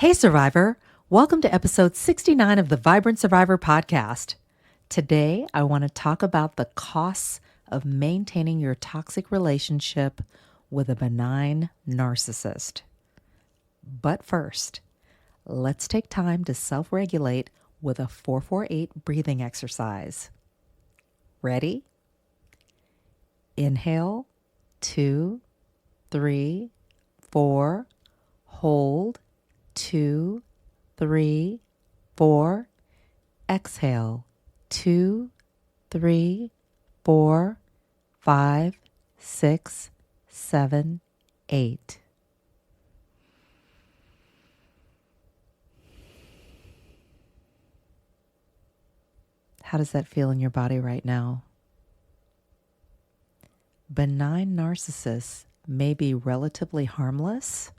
Hey, Survivor. Welcome to episode 69 of the Vibrant Survivor podcast. Today, I want to talk about the costs of maintaining your toxic relationship with a benign narcissist. But first, let's take time to self-regulate with a 4-4-8 breathing exercise. Ready? Inhale, 2, 3, 4, hold, 2, 3, 4. Exhale, 2, 3, 4, 5, 6, 7, 8. How does that feel in your body right now? Benign narcissists may be relatively harmless,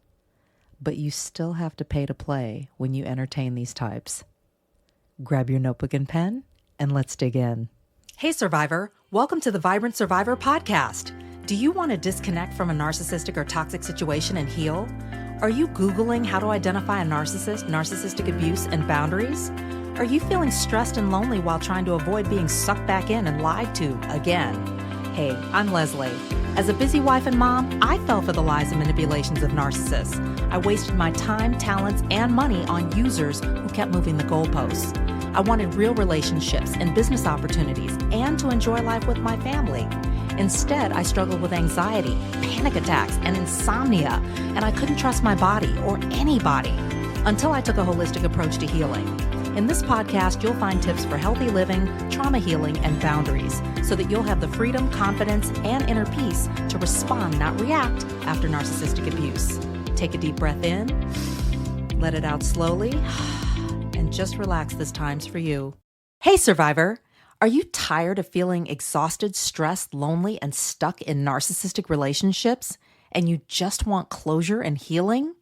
but you still have to pay to play when you entertain these types. Grab your notebook and pen, and let's dig in. Hey, Survivor. Welcome to the Vibrant Survivor podcast. Do you want to disconnect from a narcissistic or toxic situation and heal? Are you Googling how to identify a narcissist, narcissistic abuse, and boundaries? Are you feeling stressed and lonely while trying to avoid being sucked back in and lied to again? Hey, I'm Lesley. As a busy wife and mom, I fell for the lies and manipulations of narcissists. I wasted my time, talents, and money on users who kept moving the goalposts. I wanted real relationships and business opportunities and to enjoy life with my family. Instead, I struggled with anxiety, panic attacks, and insomnia, and I couldn't trust my body or anybody until I took a holistic approach to healing. In this podcast, you'll find tips for healthy living, trauma healing, and boundaries so that you'll have the freedom, confidence, and inner peace to respond, not react, after narcissistic abuse. Take a deep breath in, let it out slowly, and just relax. This time's for you. Hey, Survivor. Are you tired of feeling exhausted, stressed, lonely, and stuck in narcissistic relationships, and you just want closure and healing?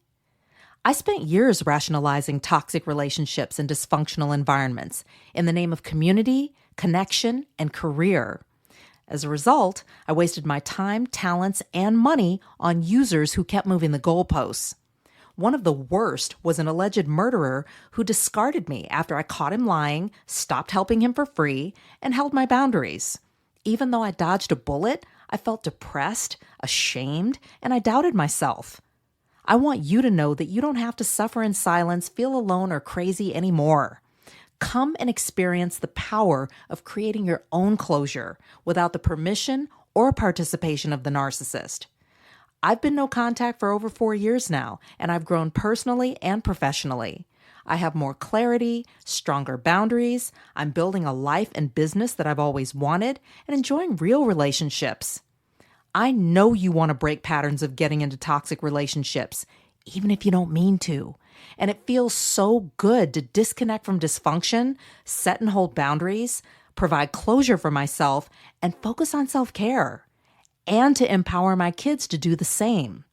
I spent years rationalizing toxic relationships and dysfunctional environments in the name of community, connection, and career. As a result, I wasted my time, talents, and money on users who kept moving the goalposts. One of the worst was an alleged murderer who discarded me after I caught him lying, stopped helping him for free, and held my boundaries. Even though I dodged a bullet, I felt depressed, ashamed, and I doubted myself. I want you to know that you don't have to suffer in silence, feel alone, or crazy anymore. Come and experience the power of creating your own closure without the permission or participation of the narcissist. I've been no contact for over 4 years now, and I've grown personally and professionally. I have more clarity, stronger boundaries. I'm building a life and business that I've always wanted and enjoying real relationships. I know you want to break patterns of getting into toxic relationships, even if you don't mean to. And it feels so good to disconnect from dysfunction, set and hold boundaries, provide closure for myself, and focus on self-care, and to empower my kids to do the same.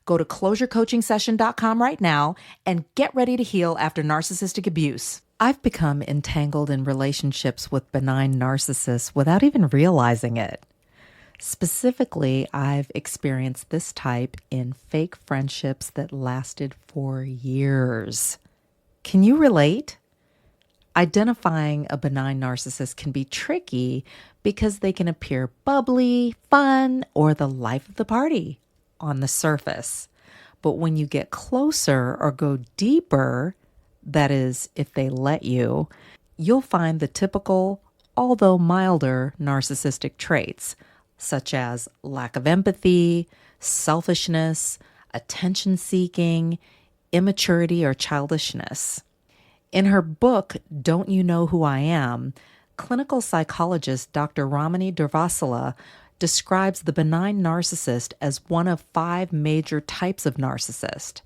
Go to closurecoachingsession.com right now and get ready to heal after narcissistic abuse. I've become entangled in relationships with benign narcissists without even realizing it. Specifically, I've experienced this type in fake friendships that lasted for years. Can you relate? Identifying a benign narcissist can be tricky because they can appear bubbly, fun, or the life of the party on the surface. But when you get closer or go deeper, that is, if they let you, you'll find the typical, although milder, narcissistic traits, such as lack of empathy, selfishness, attention-seeking, immaturity, or childishness. In her book, Don't You Know Who I Am?, clinical psychologist Dr. Ramani Durvasula describes the benign narcissist as one of 5 major types of narcissist.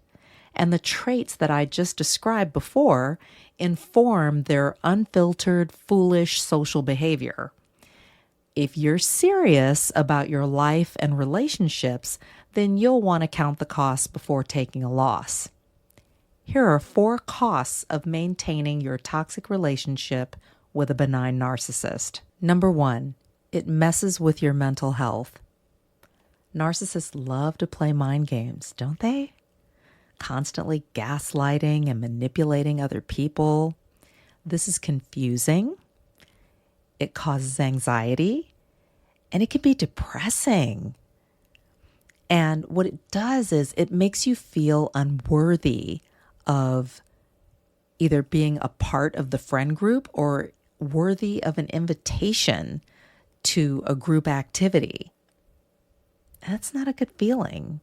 And the traits that I just described before inform their unfiltered, foolish social behavior. If you're serious about your life and relationships, then you'll want to count the costs before taking a loss. Here are 4 costs of maintaining your toxic relationship with a benign narcissist. Number 1, it messes with your mental health. Narcissists love to play mind games, don't they? constantly gaslighting and manipulating other people. This is confusing. It causes anxiety, and it can be depressing. And what it does is it makes you feel unworthy of either being a part of the friend group or worthy of an invitation to a group activity. That's not a good feeling.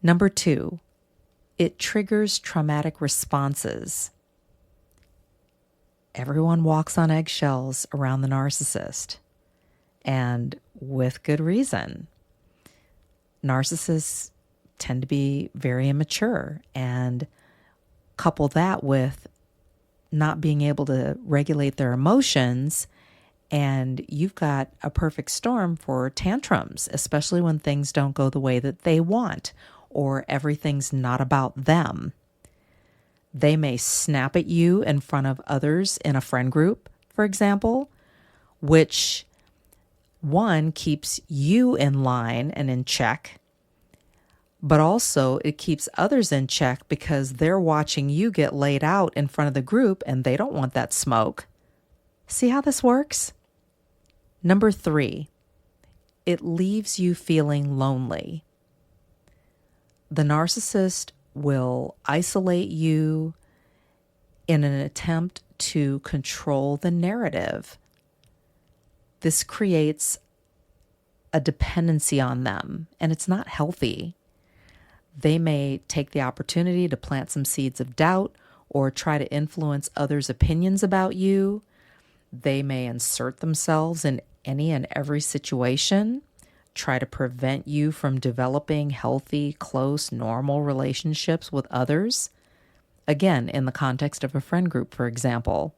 Number 2, it triggers traumatic responses. Everyone walks on eggshells around the narcissist, and with good reason. Narcissists tend to be very immature, and couple that with not being able to regulate their emotions, and you've got a perfect storm for tantrums, especially when things don't go the way that they want or everything's not about them. They may snap at you in front of others in a friend group, for example, which one keeps you in line and in check, but also it keeps others in check because they're watching you get laid out in front of the group and they don't want that smoke. See how this works? Number 3, it leaves you feeling lonely. The narcissist will isolate you in an attempt to control the narrative. This creates a dependency on them, and it's not healthy. They may take the opportunity to plant some seeds of doubt or try to influence others' opinions about you. They may insert themselves in any and every situation, try to prevent you from developing healthy, close, normal relationships with others. Again, in the context of a friend group, for example.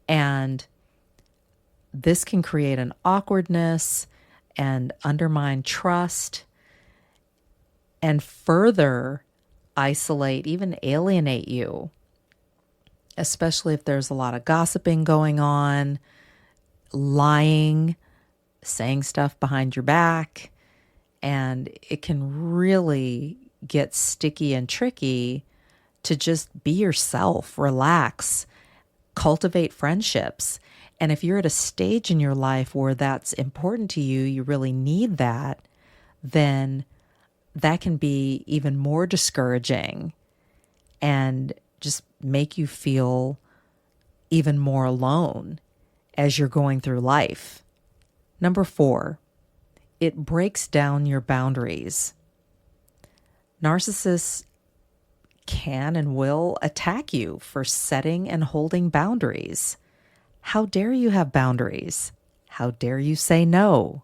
And this can create an awkwardness and undermine trust and further isolate, even alienate you, especially if there's a lot of gossiping going on, lying, saying stuff behind your back, and it can really get sticky and tricky to just be yourself, relax, cultivate friendships. And if you're at a stage in your life where that's important to you, you really need that, then that can be even more discouraging and just make you feel even more alone as you're going through life. Number 4, it breaks down your boundaries. Narcissists can and will attack you for setting and holding boundaries. How dare you have boundaries? How dare you say no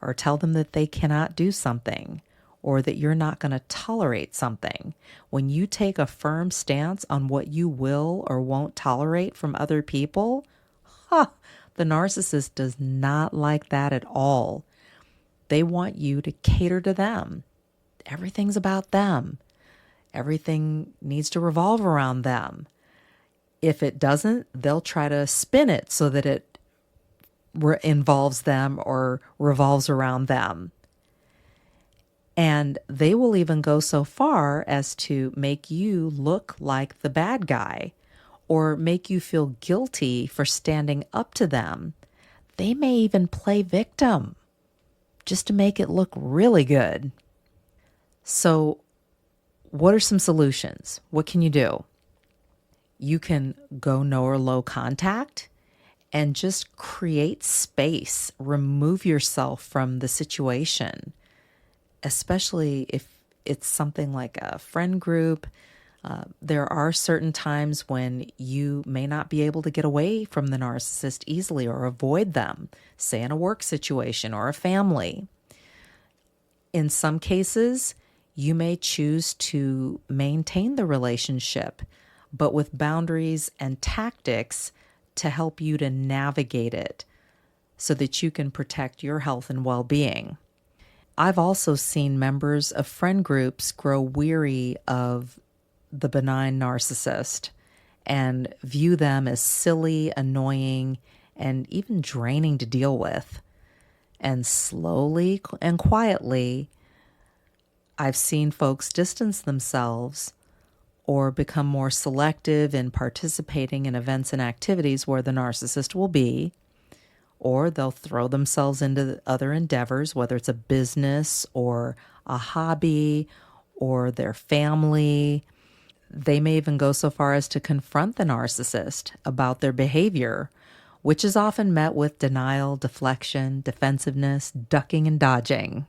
or tell them that they cannot do something or that you're not going to tolerate something? When you take a firm stance on what you will or won't tolerate from other people, the narcissist does not like that at all. They want you to cater to them. Everything's about them. Everything needs to revolve around them. If it doesn't, they'll try to spin it so that it involves them or revolves around them. And they will even go so far as to make you look like the bad guy or make you feel guilty for standing up to them. They may even play victim just to make it look really good. So, what are some solutions? What can you do? You can go no or low contact and just create space. Remove yourself from the situation, especially if it's something like a friend group. There are certain times when you may not be able to get away from the narcissist easily or avoid them, say in a work situation or a family. In some cases, you may choose to maintain the relationship, but with boundaries and tactics to help you to navigate it so that you can protect your health and well-being. I've also seen members of friend groups grow weary of the benign narcissist and view them as silly, annoying, and even draining to deal with. And slowly and quietly, I've seen folks distance themselves or become more selective in participating in events and activities where the narcissist will be, or they'll throw themselves into other endeavors, whether it's a business or a hobby or their family. They may even go so far as to confront the narcissist about their behavior, which is often met with denial, deflection, defensiveness, ducking, and dodging.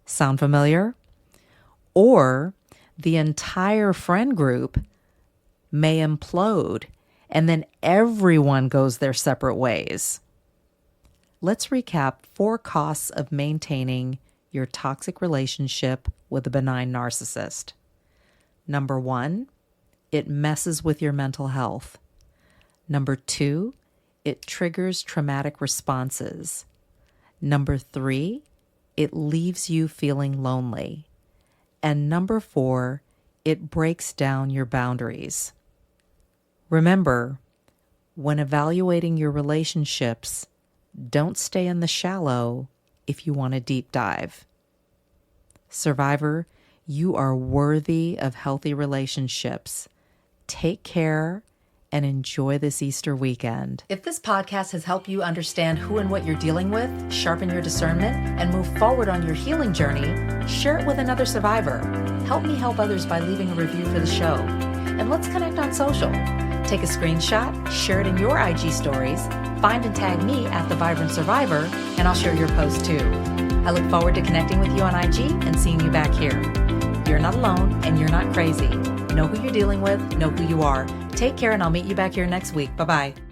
Sound familiar? Or the entire friend group may implode, and then everyone goes their separate ways. Let's recap 4 costs of maintaining your toxic relationship with a benign narcissist. Number 1, it messes with your mental health. Number 2, it triggers traumatic responses. Number 3, it leaves you feeling lonely. And number 4, it breaks down your boundaries. Remember, when evaluating your relationships, don't stay in the shallow if you want a deep dive. Survivor, you are worthy of healthy relationships. Take care and enjoy this Easter weekend. If this podcast has helped you understand who and what you're dealing with, sharpen your discernment, and move forward on your healing journey, share it with another survivor. Help me help others by leaving a review for the show. And let's connect on social. Take a screenshot, share it in your IG stories, find and tag me at The Vibrant Survivor, and I'll share your post too. I look forward to connecting with you on IG and seeing you back here. You're not alone and you're not crazy. Know who you're dealing with, know who you are. Take care, and I'll meet you back here next week. Bye-bye.